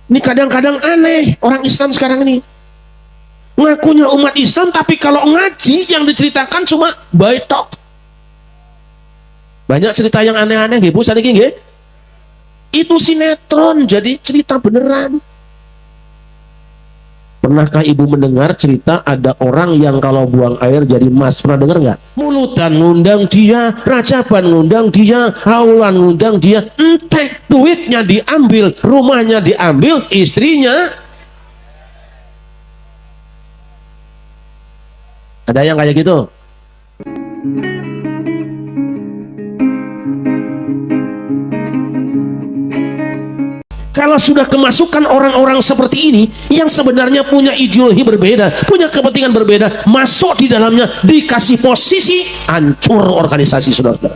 Ini kadang-kadang aneh orang Islam sekarang ini. Ngakunya umat Islam, tapi kalau ngaji yang diceritakan cuma baitok. Banyak cerita yang aneh-aneh, Bu, saniki nggih. Itu sinetron, jadi cerita beneran. Pernahkah ibu mendengar cerita ada orang yang kalau buang air jadi emas? Pernah dengar nggak? Mulutan ngundang dia, rajaban ngundang dia, haulan ngundang dia, entek duitnya diambil, rumahnya diambil, istrinya. Ada yang kayak gitu? Kalau sudah kemasukan orang-orang seperti ini yang sebenarnya punya ideologi berbeda, punya kepentingan berbeda, masuk di dalamnya, dikasih posisi, hancur organisasi, saudara-saudara.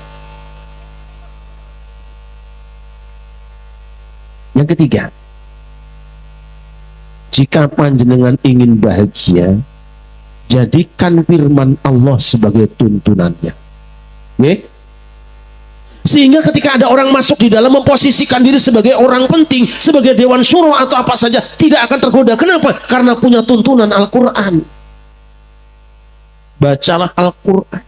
Yang ketiga, jika panjenengan ingin bahagia, jadikan firman Allah sebagai tuntunannya. Oke? Sehingga ketika ada orang masuk di dalam memposisikan diri sebagai orang penting, sebagai dewan syuro atau apa saja, tidak akan tergoda. Kenapa? Karena punya tuntunan Al-Quran. Bacalah Al-Quran.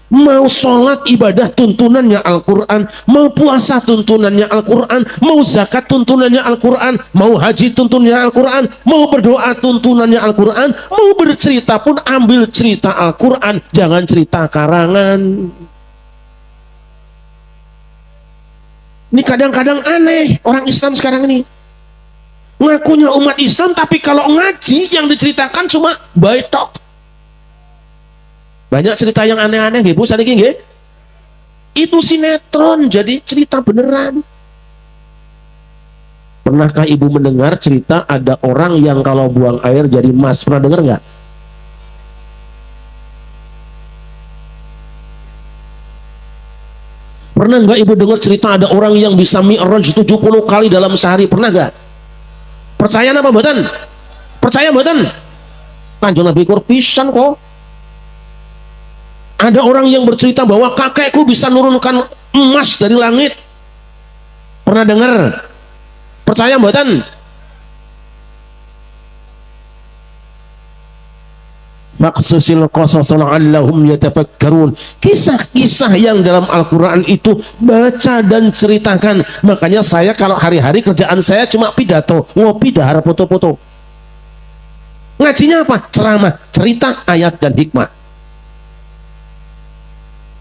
Mau sholat ibadah tuntunannya Al-Quran, mau puasa tuntunannya Al-Quran, mau zakat tuntunannya Al-Quran, mau haji tuntunannya Al-Quran, mau berdoa tuntunannya Al-Quran, mau bercerita pun ambil cerita Al-Quran, jangan cerita karangan. Ini kadang-kadang aneh orang Islam sekarang ini. Ngakunya umat Islam, tapi kalau ngaji yang diceritakan cuma baitok. Banyak cerita yang aneh-aneh, Bu, saniki nggih. Itu sinetron, jadi cerita beneran. Pernahkah ibu mendengar cerita ada orang yang kalau buang air jadi emas? Pernah dengar nggak? Pernah nggak ibu dengar cerita ada orang yang bisa mi'raj 70 kali dalam sehari? Pernah nggak? Percaya apa mboten? Percaya mboten? Kanjeng Nabi kurpisan kok. Ada orang yang bercerita bahwa kakekku bisa nurunkan emas dari langit. Pernah dengar? Percaya mboten? Maqsusil qasasul allahum yatafakkarun. Kisah-kisah yang dalam Al-Quran itu baca dan ceritakan. Makanya saya kalau hari-hari kerjaan saya cuma pidato, ngopi dahar foto-foto. Ngajinya apa? Ceramah, cerita, ayat dan hikmah.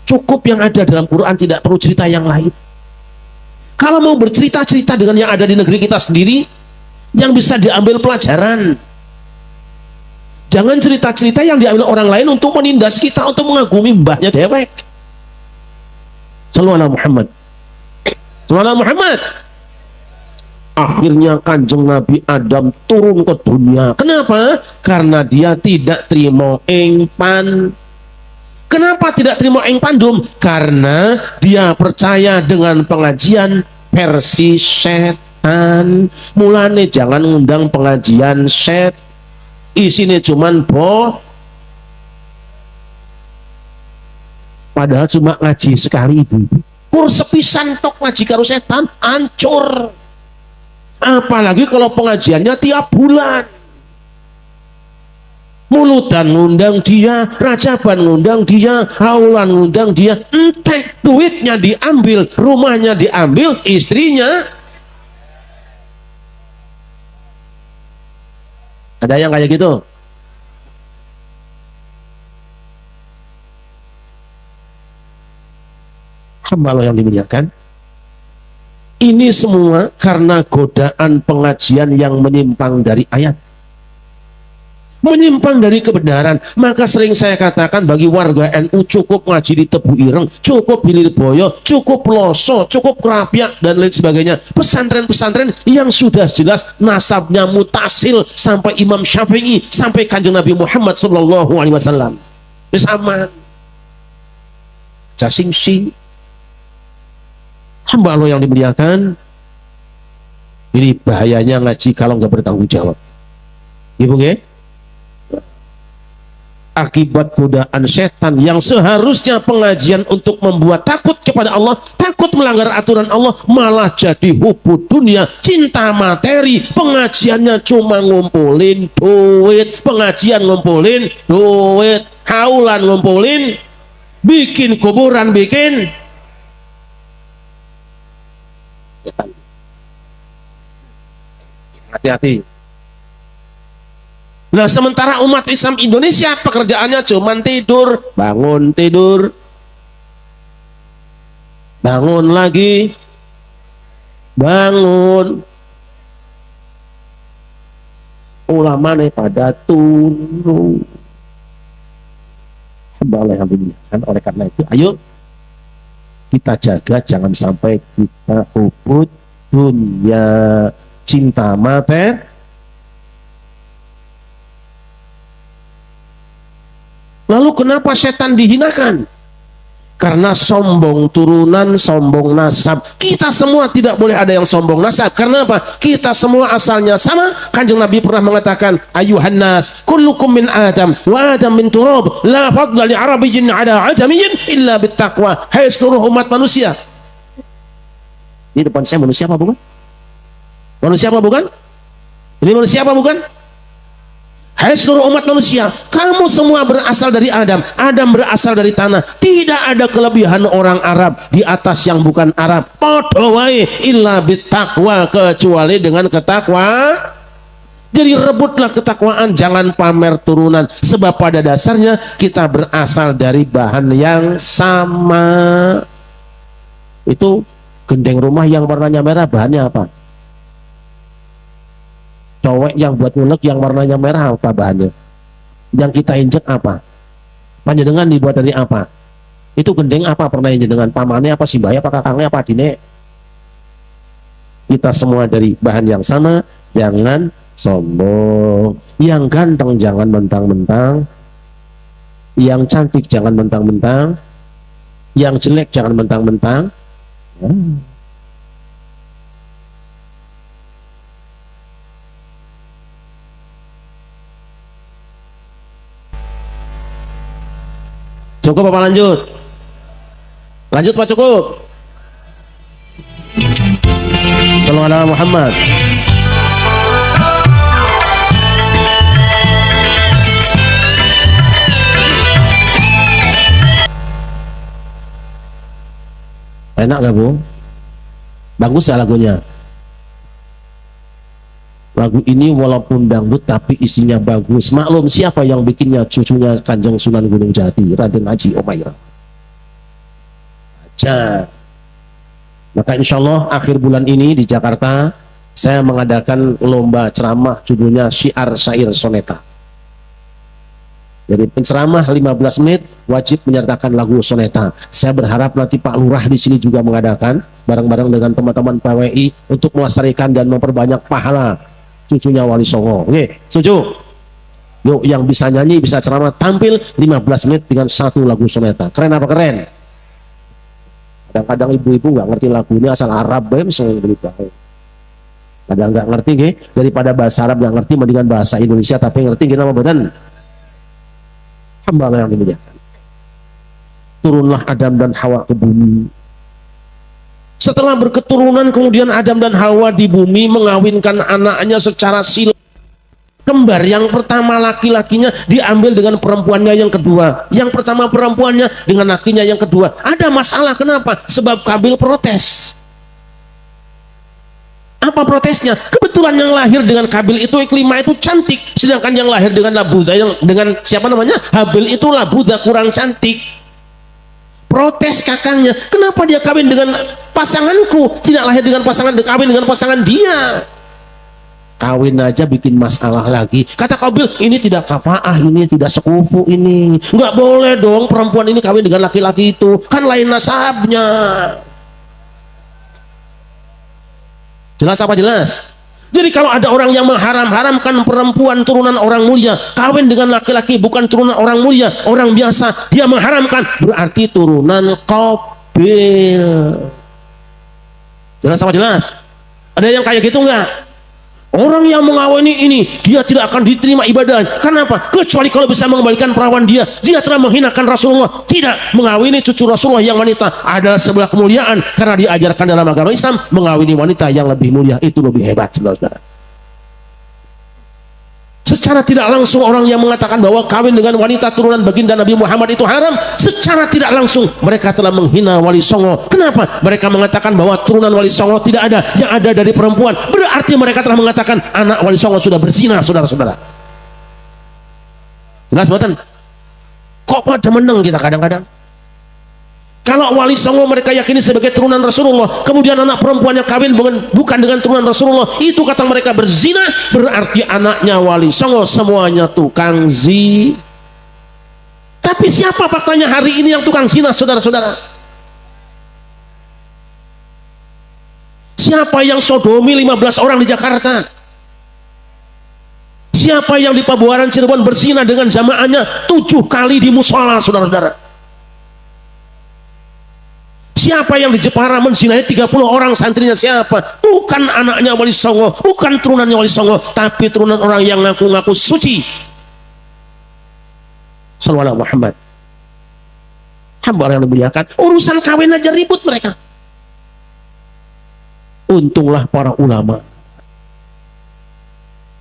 Cukup yang ada dalam Quran, tidak perlu cerita yang lain. Kalau mau bercerita-cerita dengan yang ada di negeri kita sendiri, yang bisa diambil pelajaran. Jangan cerita-cerita yang diambil orang lain untuk menindas kita, untuk mengagumi mbahnya dewek. Sallallahu alaihi Muhammad. Sallallahu alaihi Muhammad. Akhirnya Kanjeng Nabi Adam turun ke dunia. Kenapa? Karena dia tidak terima engpan. Kenapa tidak terima engpandum? Karena dia percaya dengan pengajian versi setan. Mulane jangan ngundang pengajian setan. Isinya cuman padahal cuma ngaji sekali, ibu. Kur sepisan tok ngaji karo setan, hancur. Apalagi kalau pengajiannya tiap bulan. Mulutan ngundang dia, rajaban ngundang dia, haulan ngundang dia, entek duitnya diambil, rumahnya diambil, istrinya. Ada yang kayak gitu? Hamba Allah yang dimuliakan. Ini semua karena godaan pengajian yang menyimpang dari ayat. Menyimpang dari kebenaran. Maka sering saya katakan bagi warga NU cukup ngaji di Tebu Ireng, cukup Hilirboyo, cukup Peloso, cukup Kerapiak dan lain sebagainya. Pesantren-pesantren yang sudah jelas nasabnya mutasil sampai Imam Syafi'i, sampai Kanjeng Nabi Muhammad sallallahu alaihi wasallam. Sama. Jasing-sing. Hamba Allah yang dimuliakan. Ini bahayanya ngaji kalau nggak bertanggung jawab. Ibu nggih? akibat godaan setan yang seharusnya pengajian untuk membuat takut kepada Allah, takut melanggar aturan Allah, malah jadi hubud dunia, cinta materi. Pengajiannya cuma ngumpulin duit, pengajian ngumpulin duit, haulan ngumpulin, bikin kuburan, bikin setan. Hati-hati. Nah, sementara umat Islam Indonesia pekerjaannya cuma tidur, bangun lagi, bangun. Ulama nih pada turun. Alhamdulillah. Kan oleh karena itu, ayo kita jaga jangan sampai kita hubud dunia, cinta materi. Lalu kenapa setan dihinakan? Karena sombong turunan, sombong nasab. Kita semua tidak boleh ada yang sombong nasab. Karena apa? Kita semua asalnya sama. Kanjeng Nabi pernah mengatakan, ayuhan nas, kullukum min Adam, wa Adam min turab, la fadla li arabiyyin ala ajamiyyin illa bittaqwa. Hai seluruh umat manusia. Di depan saya manusia apa bukan? Manusia apa bukan? Ini manusia apa bukan? Hai seluruh umat manusia, kamu semua berasal dari Adam, Adam berasal dari tanah. Tidak ada kelebihan orang Arab di atas yang bukan Arab. Padha wae illa bittaqwa, kecuali dengan ketakwa. Jadi rebutlah ketakwaan, jangan pamer turunan. Sebab pada dasarnya kita berasal dari bahan yang sama. Itu gendeng rumah yang warnanya merah, bahannya apa? Cowek yang buat ngulek yang warnanya merah, apa bahannya? Yang kita injek apa? Panjenengan dibuat dari apa? Itu gendeng apa? Pernah injek dengan pamannya apa, simbahnya apa, kakangnya apa, adine? Kita semua dari bahan yang sama. Jangan sombong. Yang ganteng jangan mentang-mentang, yang cantik jangan mentang-mentang, yang jelek jangan mentang-mentang. Cukup apa lanjut? Lanjut Pak, cukup? Sallallahu alaihi Muhammad. Enak gak Bu? Bagus ya lagunya? Lagu ini walaupun dangdut tapi isinya bagus. Maklum siapa yang bikinnya? Cucunya Kanjeng Sunan Gunung Jati, Raden Haji Omairah. Aja. Maka insya Allah akhir bulan ini di Jakarta saya mengadakan lomba ceramah, judulnya Syiar Syair Soneta. Jadi penceramah 15 menit wajib menyertakan lagu soneta. Saya berharap nanti Pak Lurah di sini juga mengadakan bareng-bareng dengan teman-teman PWI untuk melestarikan dan memperbanyak pahala cucunya Wali Songo. Oke, setuju? Yuk, yang bisa nyanyi, bisa ceramah, tampil 15 menit dengan satu lagu soneta. Keren apa keren? Kadang-kadang ibu-ibu nggak ngerti lagu ini, asal Arab misalnya begitu. Kadang nggak ngerti, daripada bahasa Arab nggak ngerti, mendingan bahasa Indonesia tapi ngerti nama badan. Hamba yang dimuliakan. Turunlah Adam dan Hawa ke bumi. Setelah berketurunan, kemudian Adam dan Hawa di bumi mengawinkan anaknya secara silang. Kembar yang pertama laki-lakinya diambil dengan perempuannya yang kedua. Yang pertama perempuannya dengan lakinya yang kedua. Ada masalah, kenapa? Sebab Kabil protes. Apa protesnya? Kebetulan yang lahir dengan Kabil itu Iklimah itu cantik, sedangkan yang lahir dengan Labuda, yang dengan siapa namanya? Habil itu Labuda kurang cantik. Protes kakangnya, kenapa dia kawin dengan pasanganku, tidak lahir dengan pasangan, kawin dengan pasangan dia? Kawin aja bikin masalah lagi. Kata Kabil, ini tidak kafaah, ini tidak sekufu, ini nggak boleh dong perempuan ini kawin dengan laki-laki itu, kan lain nasabnya. Jelas apa jelas? Jadi kalau ada orang yang mengharam-haramkan perempuan turunan orang mulia kawin dengan laki-laki bukan turunan orang mulia, orang biasa, dia mengharamkan, berarti turunan Qabil. Jelas apa jelas? Ada yang kayak gitu enggak? Orang yang mengawini ini, dia tidak akan diterima ibadah. Kenapa? Kecuali kalau bisa mengembalikan perawan dia. Dia telah menghinakan Rasulullah. Tidak, mengawini cucu Rasulullah yang wanita adalah sebuah kemuliaan, karena diajarkan dalam agama Islam, mengawini wanita yang lebih mulia itu lebih hebat, saudara-saudara. Secara tidak langsung orang yang mengatakan bahwa kawin dengan wanita turunan baginda Nabi Muhammad itu haram, secara tidak langsung mereka telah menghina Wali Songo. Kenapa? Mereka mengatakan bahwa turunan Wali Songo tidak ada, yang ada dari perempuan. Berarti mereka telah mengatakan anak Wali Songo sudah berzina, saudara-saudara. Jelas betul? Kok pada menang kita kadang-kadang? Kalau Wali Songo mereka yakini sebagai turunan Rasulullah, kemudian anak perempuannya kawin bukan dengan turunan Rasulullah, itu kata mereka berzina, berarti anaknya Wali Songo semuanya tukang zina. Tapi siapa faktanya hari ini yang tukang zina, saudara-saudara? Siapa yang sodomi 15 orang di Jakarta? Siapa yang di Pabuaran Cirebon berzina dengan jamaahnya 7 kali di musola, saudara-saudara? Siapa yang di Jepara menzinai 30 orang santrinya? Siapa? Bukan anaknya Wali Songo, bukan turunannya Wali Songo, tapi turunan orang yang ngaku-ngaku suci. Sallallahu Muhammad. Hamba yang dimuliakan, urusan kawin aja ribut mereka. Untunglah para ulama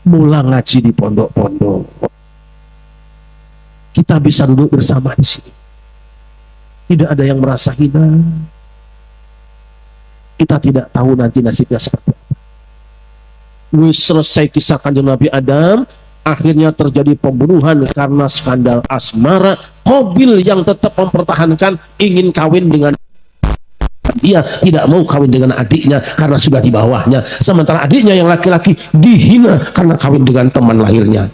mula ngaji di pondok-pondok. Kita bisa duduk bersama di sini. Tidak ada yang merasa hina. Kita tidak tahu nanti nasibnya seperti apa. Wis selesai kisah Kanjeng Nabi Adam, akhirnya terjadi pembunuhan karena skandal asmara. Qabil yang tetap mempertahankan ingin kawin dengan dia, tidak mau kawin dengan adiknya karena sudah di bawahnya. Sementara adiknya yang laki-laki dihina karena kawin dengan teman lahirnya.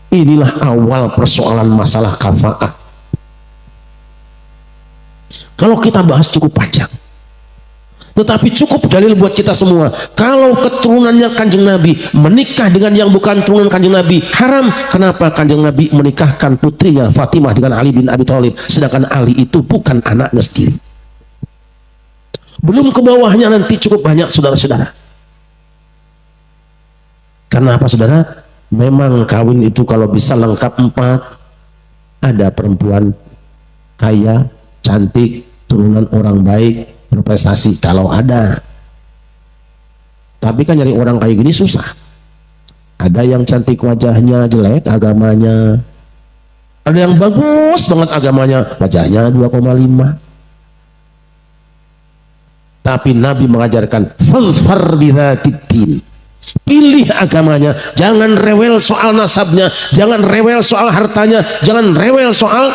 Inilah awal persoalan masalah kafaah. Kalau kita bahas cukup panjang, tetapi cukup dalil buat kita semua. Kalau keturunannya Kanjeng Nabi menikah dengan yang bukan turunan Kanjeng Nabi haram, kenapa Kanjeng Nabi menikahkan putrinya Fatimah dengan Ali bin Abi Thalib, sedangkan Ali itu bukan anaknya sendiri? Belum ke bawahnya nanti cukup banyak, saudara-saudara. Kenapa, saudara? Memang kawin itu kalau bisa lengkap 4, ada perempuan kaya, cantik, turunan orang baik, berprestasi, kalau ada. Tapi kan nyari orang kayak gini susah. Ada yang cantik wajahnya, jelek agamanya. Ada yang bagus banget agamanya, wajahnya 2,5. Tapi Nabi mengajarkan fadfar bidzatiddin. Pilih agamanya, jangan rewel soal nasabnya, jangan rewel soal hartanya, jangan rewel soal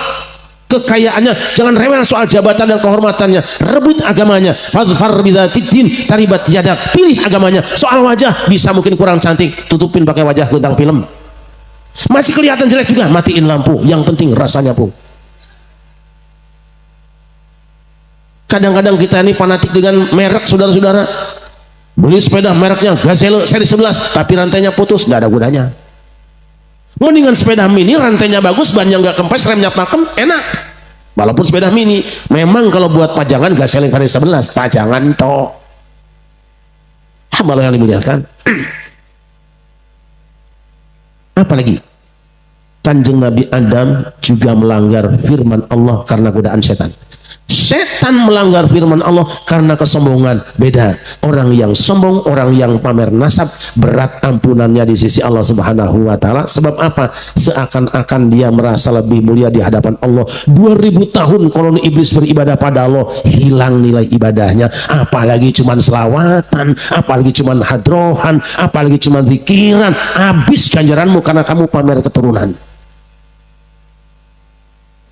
kekayaannya, jangan rewel soal jabatan dan kehormatannya. Rebut agamanya. Fadfar bidzatiddin taribat yadak. Pilih agamanya. Soal wajah bisa mungkin kurang cantik, tutupin pakai wajah gendang film. Masih kelihatan jelek juga, matiin lampu. Yang penting rasanya, Bu. Kadang-kadang kita ini fanatik dengan merek, saudara-saudara. Beli sepeda mereknya Gazelle seri 11 tapi rantainya putus, nggak ada gunanya. Mendingan sepeda mini rantainya bagus, bannya nggak kempes, remnya pakem, enak. Walaupun sepeda mini, memang kalau buat pajangan Gazelle seri 11 pajangan toh. Hamba yang dimuliakan. Apalagi Kanjeng Nabi Adam juga melanggar firman Allah karena godaan setan. Setan melanggar firman Allah karena kesombongan. Beda. Orang yang sombong, orang yang pamer nasab, berat ampunannya di sisi Allah Subhanahu wa Ta'ala. Sebab apa? Seakan-akan dia merasa lebih mulia di hadapan Allah. 2000 tahun koloni iblis beribadah pada Allah, hilang nilai ibadahnya. Apalagi cuman selawatan, apalagi cuman hadrohan, apalagi cuman zikiran. Habis ganjaranmu karena kamu pamer keturunan.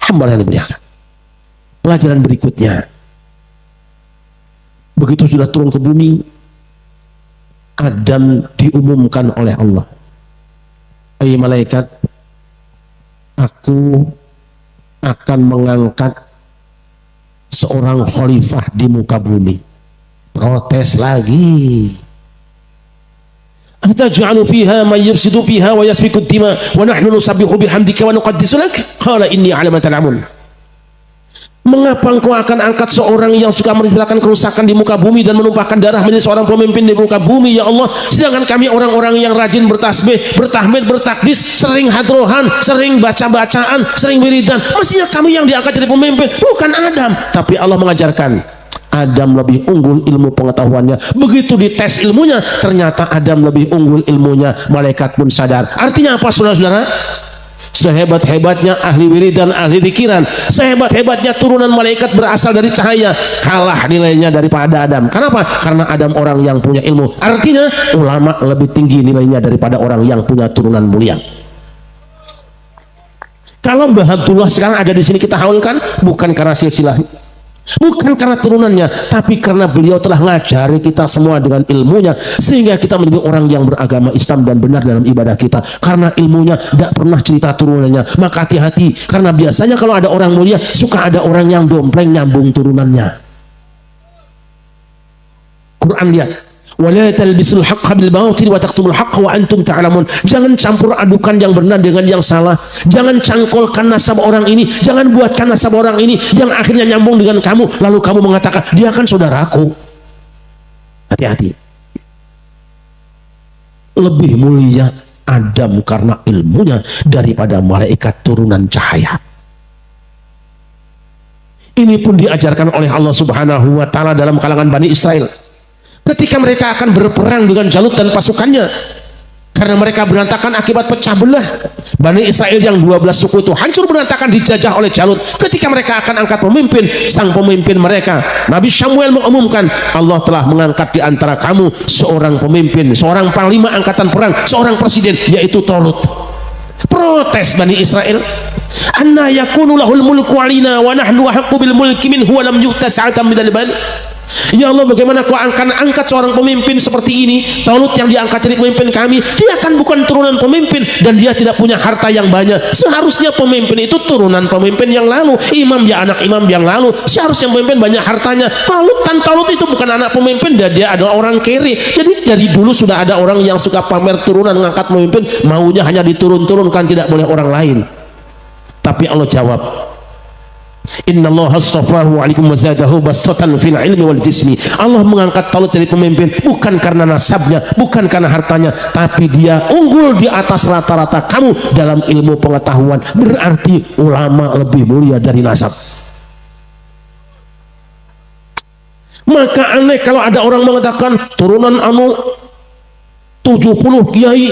Hamba yang dimuliakan. Pelajaran berikutnya, begitu sudah turun ke bumi, Adam diumumkan oleh Allah, hai malaikat, aku akan mengangkat seorang khalifah di muka bumi. Protes lagi. Ataj'alu fiha man yufsidu fiha wa yasfiku ad-dima wa nahnu nusabbihu bihamdika wa nuqaddisu lak? Qala inni a'lamu ma ta'lamun. Mengapa engkau akan angkat seorang yang suka menciptakan kerusakan di muka bumi dan menumpahkan darah menjadi seorang pemimpin di muka bumi, ya Allah? Sedangkan kami orang-orang yang rajin bertasbih, bertahmid, bertakdis, sering hadrohan, sering baca-bacaan, sering wiridan. Mestinya kami yang diangkat jadi pemimpin, bukan Adam. Tapi Allah mengajarkan Adam lebih unggul ilmu pengetahuannya. Begitu dites ilmunya, ternyata Adam lebih unggul ilmunya. Malaikat pun sadar. Artinya apa, saudara-saudara? Sehebat-hebatnya ahli wiridan, ahli pikiran, sehebat-hebatnya turunan malaikat berasal dari cahaya, kalah nilainya daripada Adam. Kenapa? Karena Adam orang yang punya ilmu. Artinya ulama lebih tinggi nilainya daripada orang yang punya turunan mulia. Kalau Mbah Abdullah sekarang ada di sini kita haulkan, bukan karena silsilah, bukan karena turunannya, tapi karena beliau telah ngajari kita semua dengan ilmunya, sehingga kita menjadi orang yang beragama Islam dan benar dalam ibadah kita. Karena ilmunya tidak pernah cerita turunannya. Maka hati-hati, karena biasanya kalau ada orang mulia, suka ada orang yang dompleng nyambung turunannya. Quran lihat, wala talbisul haqqa bil batil wa taqtumul haqqa wa antum ta'lamun. Jangan campur adukan yang benar dengan yang salah. Jangan cangkolkan nasab orang ini, jangan buatkan nasab orang ini yang akhirnya nyambung dengan kamu, lalu kamu mengatakan dia kan saudaraku. Hati-hati. Lebih mulia Adam karena ilmunya daripada malaikat turunan cahaya. Ini pun diajarkan oleh Allah Subhanahu wa taala dalam kalangan Bani Israel. Ketika mereka akan berperang dengan Jalut dan pasukannya, karena mereka berantakan akibat pecah belah. Bani Israel yang 12 suku itu hancur berantakan, dijajah oleh Jalut. Ketika mereka akan angkat pemimpin, sang pemimpin mereka Nabi Samuel mengumumkan, Allah telah mengangkat di antara kamu seorang pemimpin, seorang panglima angkatan perang, seorang presiden, yaitu Talut. Protes Bani Israel, anna yakunu lahul mulku alina wa nahnu ahaqqu bil mulki minhu wa lam yu'ta sa'atan minal mal. Ya Allah, bagaimana kau akan angkat seorang pemimpin seperti ini? Talut yang diangkat jadi pemimpin kami, dia kan bukan turunan pemimpin dan dia tidak punya harta yang banyak. Seharusnya pemimpin itu turunan pemimpin yang lalu, imam ya anak imam yang lalu, seharusnya pemimpin banyak hartanya. Talut itu bukan anak pemimpin dan dia adalah orang kere. Jadi dari dulu sudah ada orang yang suka pamer turunan ngangkat pemimpin, maunya hanya diturun-turunkan, tidak boleh orang lain. Tapi Allah jawab, Inna Allah astafahu alaikum wa zadahu bastatan fil ilmi wal jismi. Allah mengangkat Talut jadi pemimpin bukan karena nasabnya, bukan karena hartanya, tapi dia unggul di atas rata-rata kamu dalam ilmu pengetahuan. Berarti ulama lebih mulia dari nasab. Maka aneh kalau ada orang mengatakan turunan anu 70 kiai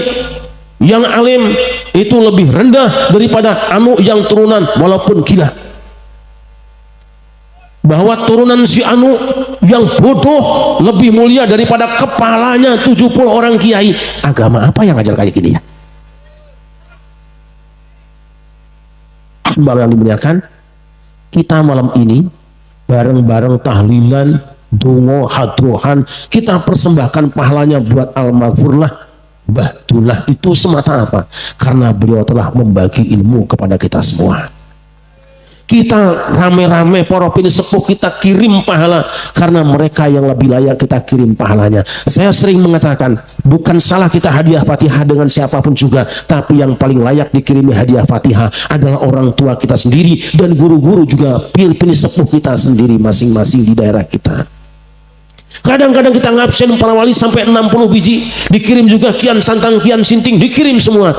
yang alim itu lebih rendah daripada anu yang turunan walaupun gila. Bahwa turunan si anu yang bodoh lebih mulia daripada kepalanya 70 orang kiai. Agama apa yang ngajar kayak gini ya? Hamba yang dimuliakan, kita malam ini bareng-bareng tahlilan, dongo, hadrohan, kita persembahkan pahalanya buat almarhumlah Mbah Dullah itu semata apa? Karena beliau telah membagi ilmu kepada kita semua. Kita rame-rame para sepuh kita kirim pahala karena mereka yang lebih layak kita kirim pahalanya. Saya sering mengatakan, bukan salah kita hadiah Fatihah dengan siapapun juga, tapi yang paling layak dikirimi hadiah Fatihah adalah orang tua kita sendiri dan guru-guru juga, pilih sepuh kita sendiri masing-masing di daerah kita. Kadang-kadang kita ngabsen para wali sampai 60 biji, dikirim juga kian santang, kian sinting, dikirim semua.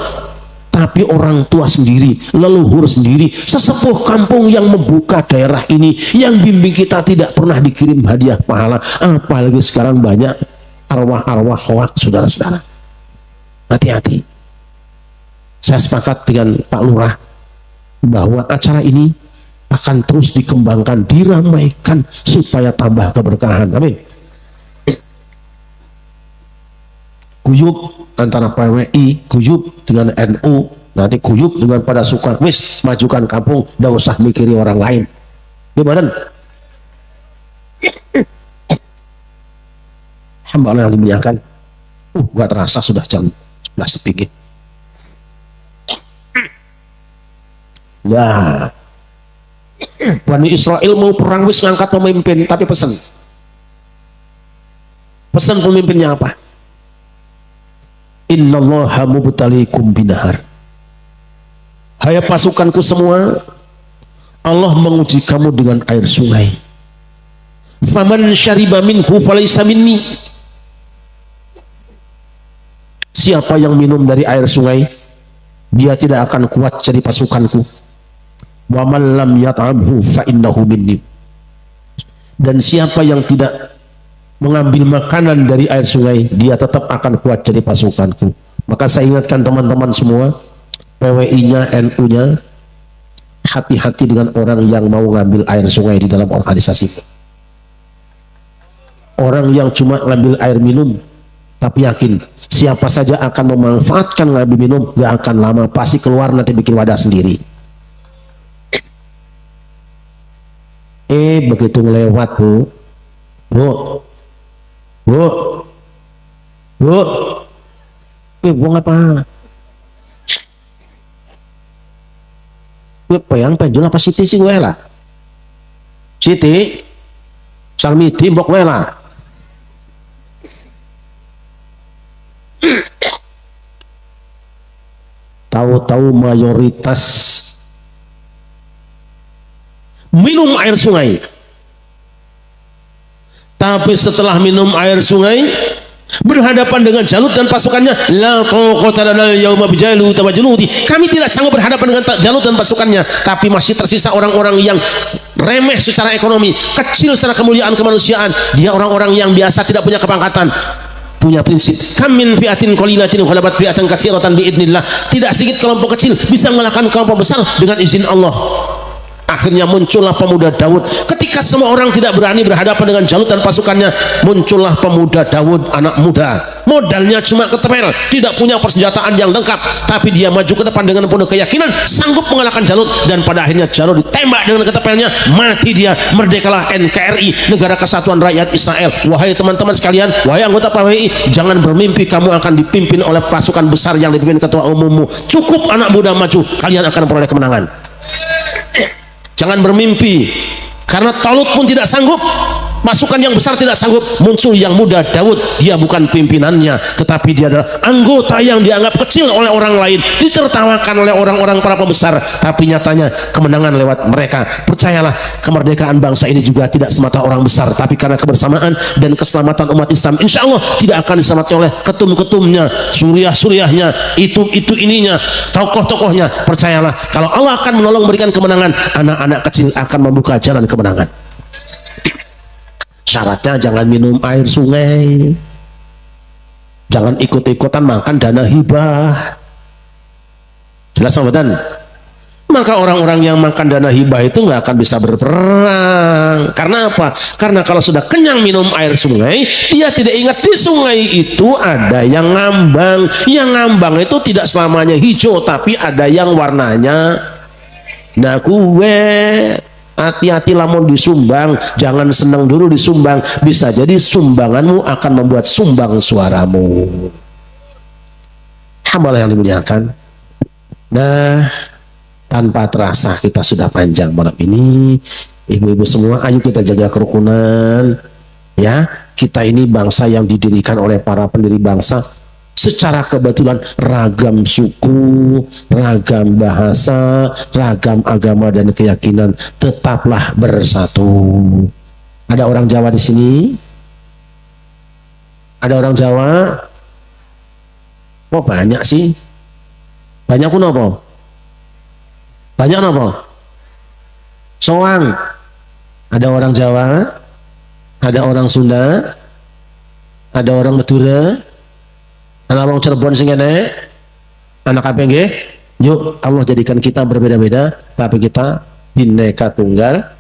Tapi orang tua sendiri, leluhur sendiri, sesepuh kampung yang membuka daerah ini, yang bimbing kita tidak pernah dikirim hadiah pahala. Apalagi sekarang banyak arwah-arwah hoak, saudara-saudara. Hati-hati. Saya sepakat dengan Pak Lurah bahwa acara ini akan terus dikembangkan, diramaikan supaya tambah keberkahan. Amin. Guyub antara PWI, guyub dengan NU, nanti guyub dengan pada Sukarmis, majukan kampung, tidak usah mikiri orang lain. Gimana? Hamba Allah yang dimuliakan, gak terasa sudah jam 11 lebih. Nah, Bani Israel mau perang wis ngangkat pemimpin, tapi pesan pemimpinnya apa? Innallaha mubtaliikum binahar. Hai pasukanku semua, Allah menguji kamu dengan air sungai. Faman syariba minhu falaysa minni. Siapa yang minum dari air sungai, dia tidak akan kuat jadi pasukanku. Wa man lam yat'amhu fa innahu minni. Dan siapa yang tidak mengambil makanan dari air sungai, dia tetap akan kuat jadi pasukanku. Maka saya ingatkan teman-teman semua, PWI-nya, NU-nya, hati-hati dengan orang yang mau ngambil air sungai di dalam organisasi. Orang yang cuma ngambil air minum, tapi yakin siapa saja akan memanfaatkan ngambil minum, gak akan lama pasti keluar nanti bikin wadah sendiri. Begitu ngelewat bu, buang apa? Gue peyang penjul apa Siti sih gue lah? Siti, Salmiti mbok gue lah. Tahu-tahu mayoritas minum air sungai, tapi setelah minum air sungai berhadapan dengan Jalut dan pasukannya, la taqata lana yauma bijalut wa junudi, kami tidak sanggup berhadapan dengan Jalut dan pasukannya. Tapi masih tersisa orang-orang yang remeh secara ekonomi, kecil secara kemuliaan kemanusiaan. Dia orang-orang yang biasa tidak punya kepangkatan, punya prinsip. Kam min fi'atin qalilatin ghalabat fi'atan katsiratan biidznillah. Tidak sedikit kelompok kecil bisa mengalahkan kelompok besar dengan izin Allah. Akhirnya muncullah pemuda Daud. Ketika semua orang tidak berani berhadapan dengan Jalut dan pasukannya, muncullah pemuda Daud, anak muda. Modalnya cuma ketepel, tidak punya persenjataan yang lengkap, tapi dia maju ke depan dengan penuh keyakinan sanggup mengalahkan Jalut. Dan pada akhirnya Jalut ditembak dengan ketepelnya, mati dia. Merdekalah NKRI, Negara Kesatuan Rakyat Israel. Wahai teman-teman sekalian, wahai anggota PWI, jangan bermimpi kamu akan dipimpin oleh pasukan besar yang dipimpin ketua umummu. Cukup anak muda maju, kalian akan memperoleh kemenangan. Jangan bermimpi, karena Talut pun tidak sanggup, pasukan yang besar tidak sanggup. Muncul yang muda Daud, dia bukan pimpinannya, tetapi dia adalah anggota yang dianggap kecil oleh orang lain, ditertawakan oleh orang-orang para pembesar, tapi nyatanya kemenangan lewat mereka. Percayalah, kemerdekaan bangsa ini juga tidak semata orang besar, tapi karena kebersamaan dan keselamatan umat Islam, insya Allah tidak akan diselamatkan oleh ketum-ketumnya, suriah-suriahnya, itu ininya, tokoh-tokohnya. Percayalah, kalau Allah akan menolong memberikan kemenangan, anak-anak kecil akan membuka jalan kemenangan. Syaratnya jangan minum air sungai, jangan ikut-ikutan makan dana hibah. Jelas sahabatan? Maka orang-orang yang makan dana hibah itu nggak akan bisa berperang. Karena apa? Karena kalau sudah kenyang minum air sungai, dia tidak ingat di sungai itu ada yang ngambang. Yang ngambang itu tidak selamanya hijau, tapi ada yang warnanya. Nah, hati-hati lamun disumbang, jangan senang dulu disumbang, bisa jadi sumbanganmu akan membuat sumbang suaramu. Hamba yang dimuliakan. Nah, tanpa terasa kita sudah panjang malam ini. Ibu-ibu semua, ayo kita jaga kerukunan. Ya, kita ini bangsa yang didirikan oleh para pendiri bangsa. Secara kebetulan ragam suku, ragam bahasa, ragam agama dan keyakinan, tetaplah bersatu. Ada orang Jawa di sini? Ada orang Jawa? Oh banyak sih. Banyak pun apa? Banyak apa? Soang. Ada orang Jawa, ada orang Sunda, ada orang Madura, anak orang Cirebon sing enek, anak apa nggih? Yuk Allah jadikan kita berbeda-beda, tapi kita Bhinneka Tunggal